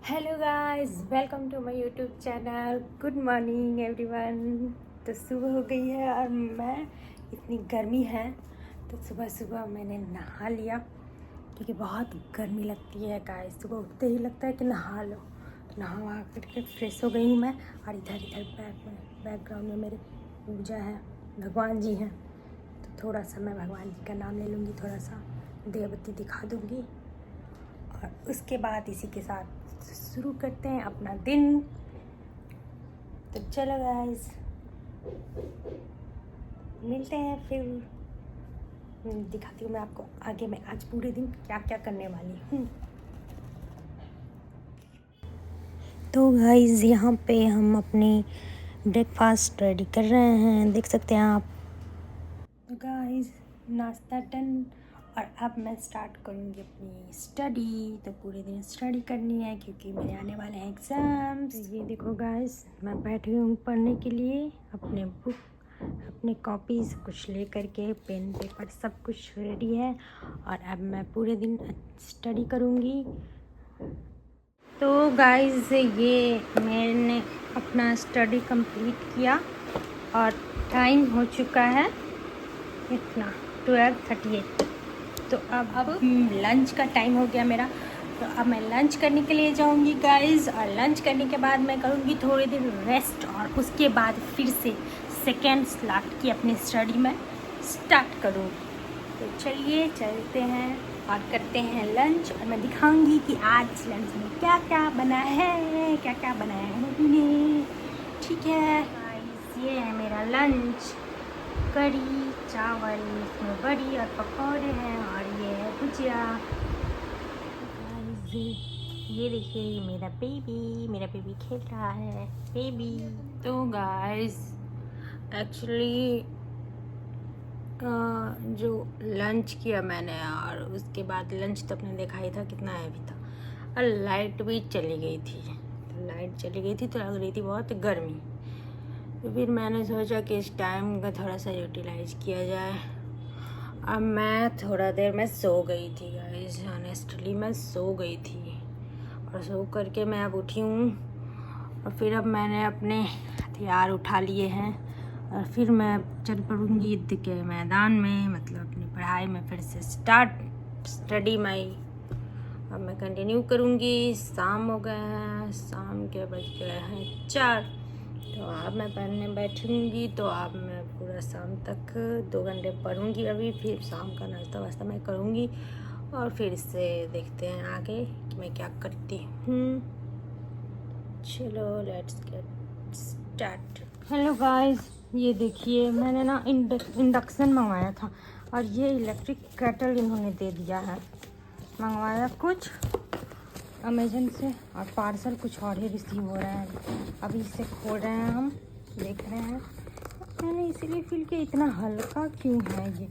Hello guys, welcome to my YouTube channel. Good morning everyone. तो सुबह हो गई है और मैं इतनी गर्मी है तो सुबह सुबह मैंने नहा लिया क्योंकि बहुत गर्मी लगती है गाइस। सुबह उठते ही लगता है कि नहा लो। तो नहा वहा करके फ्रेश हो गई हूँ मैं। और इधर इधर बैकग्राउंड में मेरे पूजा है, भगवान जी हैं। तो थोड़ा सा मैं भगवान जी का नाम ले लूँगी, थोड़ा सा दियाबत्ती दिखा दूँगी और उसके बाद इसी के साथ शुरू करते हैं अपना दिन। तो चलो गाइस, मिलते हैं फिर। दिखाती हूँ मैं आपको आगे मैं आज पूरे दिन क्या क्या करने वाली हूँ। तो गाइस, यहाँ पे हम अपनी ब्रेकफास्ट रेडी कर रहे हैं, देख सकते हैं आप। तो गाइस, नाश्ता डन और अब मैं स्टार्ट करूँगी अपनी स्टडी। तो पूरे दिन स्टडी करनी है क्योंकि मेरे आने वाले हैं एग्ज़ाम्स। ये देखो गाइस, मैं बैठी हूँ पढ़ने के लिए। अपने बुक, अपने कॉपीज़ कुछ ले करके, पेन पेपर सब कुछ रेडी है और अब मैं पूरे दिन स्टडी करूँगी। तो गाइस, ये मैंने अपना स्टडी कंप्लीट किया और टाइम हो चुका है इतना 12:38। तो अब लंच का टाइम हो गया मेरा। तो अब मैं लंच करने के लिए जाऊंगी गाइस और लंच करने के बाद मैं करूंगी थोड़ी देर रेस्ट और उसके बाद फिर से सेकेंड स्लॉट की अपनी स्टडी में स्टार्ट करूंगी। तो चलिए चलते हैं और करते हैं लंच और मैं दिखाऊंगी कि आज लंच में क्या क्या बना है, क्या क्या बनाया है मम्मी ने। ठीक है गाइस, ये है मेरा लंच। कढ़ी चावल, इसमें बड़ी और पकौड़े हैं और ये है भुजिया। ये देखिए, ये मेरा बेबी खेल रहा है बेबी। तो गाइस, एक्चुअली जो लंच किया मैंने और उसके बाद लंच तो अपने देखा ही था कितना हैवी था और लाइट भी चली गई थी। तो लग रही थी बहुत गर्मी। तो फिर मैंने सोचा कि इस टाइम का थोड़ा सा यूटिलाइज किया जाए। अब मैं थोड़ा देर में सो गई थी गाइस, ऑनेस्टली मैं सो गई थी और सो करके मैं अब उठी हूँ और फिर अब मैंने अपने हथियार उठा लिए हैं और फिर मैं चल पड़ूँगी ईद के मैदान में, मतलब अपनी पढ़ाई में फिर से स्टडी माई। अब मैं कंटिन्यू करूँगी। शाम हो गए हैं, शाम के बज गए हैं 4। तो अब मैं पढ़ने बैठूँगी तो अब मैं पूरा शाम तक 2 घंटे पढ़ूँगी। अभी फिर शाम का नाश्ता वास्ता मैं करूँगी और फिर से देखते हैं आगे कि मैं क्या करती हूँ। चलो let's get start. Hello guys, ये देखिए मैंने ना इंडक्शन मंगवाया था और ये इलेक्ट्रिक केटल इन्होंने दे दिया है। मंगवाया कुछ अमेजन से और पार्सल कुछ और ही रिसीव हो रहा है। अभी इसे खोल रहे हैं, हम देख रहे हैं। मैंने इसीलिए फील किया इतना हल्का क्यों है ये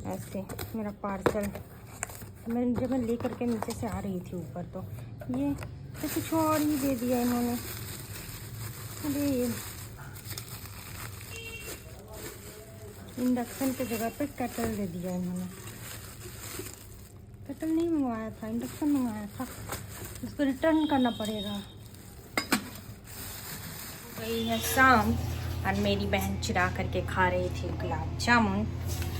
ऐसे मेरा पार्सल। जब मैं ले करके नीचे से आ रही थी ऊपर तो ये तो कुछ और ही दे दिया इन्होंने। अरे इंडक्शन की जगह पे केटल दे दिया इन्होंने। केटल नहीं मंगवाया था, इंडक्शन मंगवाया था। इसको रिटर्न करना पड़ेगा। गई है शाम और मेरी बहन चिरा करके खा रही थी गुलाब जामुन।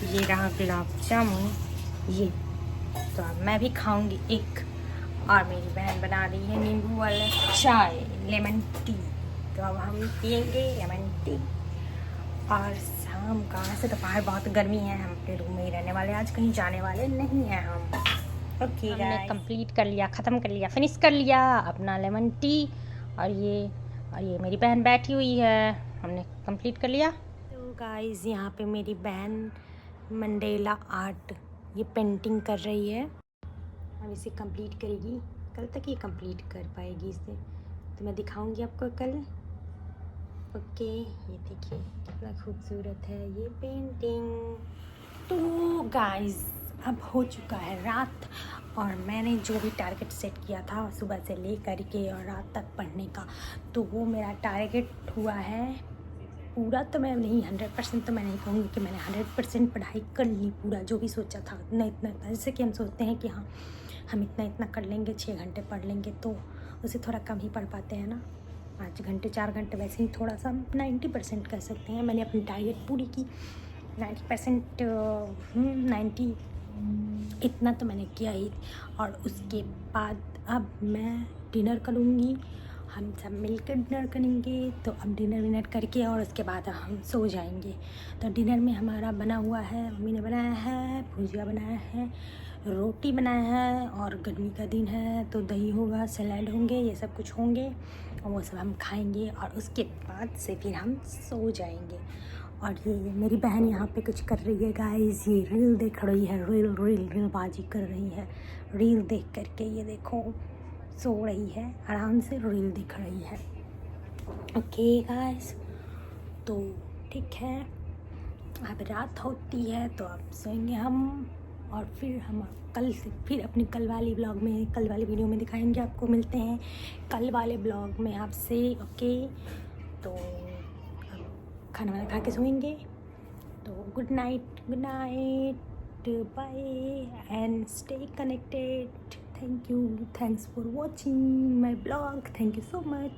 ये रहा गुलाब जामुन ये। तो अब मैं भी खाऊंगी एक। और मेरी बहन बना रही है नींबू वाला चाय, लेमन टी। तो अब हम पियेंगे लेमन टी। और शाम का वैसे तो बाहर बहुत गर्मी है, हम अपने रूम में ही रहने वाले, आज कहीं जाने वाले नहीं हैं हम। ओके हमने कंप्लीट कर लिया, ख़त्म कर लिया, फिनिश कर लिया अपना लेमन टी। और ये मेरी बहन बैठी हुई है, हमने कंप्लीट कर लिया। तो गाइस, यहाँ पे मेरी बहन मंडेला आर्ट ये पेंटिंग कर रही है। अब इसे कंप्लीट करेगी, कल तक ये कंप्लीट कर पाएगी इसे। तो मैं दिखाऊंगी आपको कल। ओके, ये देखिए कितना खूबसूरत है ये पेंटिंग। तो गाइस, अब हो चुका है रात और मैंने जो भी टारगेट सेट किया था सुबह से ले करके और रात तक पढ़ने का, तो वो मेरा टारगेट हुआ है पूरा। तो मैं नहीं 100% तो मैं नहीं कहूँगी कि मैंने 100% पढ़ाई कर ली। पूरा जो भी सोचा था इतना जैसे कि हम सोचते हैं कि हाँ हम इतना कर लेंगे, 6 घंटे पढ़ लेंगे तो उसे थोड़ा कम ही पढ़ पाते हैं ना, 5 घंटे 4 घंटे, वैसे ही थोड़ा सा 90% कह सकते हैं। मैंने अपनी टारगेट पूरी की, 90% 90 इतना तो मैंने किया ही। और उसके बाद अब मैं डिनर करूँगी, हम सब मिलकर डिनर करेंगे। तो अब डिनर विनर करके और उसके बाद हम सो जाएंगे। तो डिनर में हमारा बना हुआ है, मम्मी ने बनाया है, भुजिया बनाया है, रोटी बनाया है, और गर्मी का दिन है तो दही होगा, सलाद होंगे, ये सब कुछ होंगे और वो सब हम खाएंगे। और उसके बाद से फिर हम सो जाएंगे। और ये मेरी बहन यहाँ पे कुछ कर रही है गाइस, ये रील देख रही है, रील बाजी कर रही है। रील देख करके ये देखो सो रही है, आराम से रील देख रही है। ओके गाइस, तो ठीक है, अब रात होती है तो अब सोएंगे हम। और फिर हम कल से फिर अपनी कल वाली ब्लॉग में, कल वाली वीडियो में दिखाएंगे आपको। मिलते हैं कल वाले ब्लॉग में आपसे। ओके, तो खाना वाना खा के सोएंगे। तो good night, bye and stay connected. Thank you, thanks for watching my blog, thank you so much.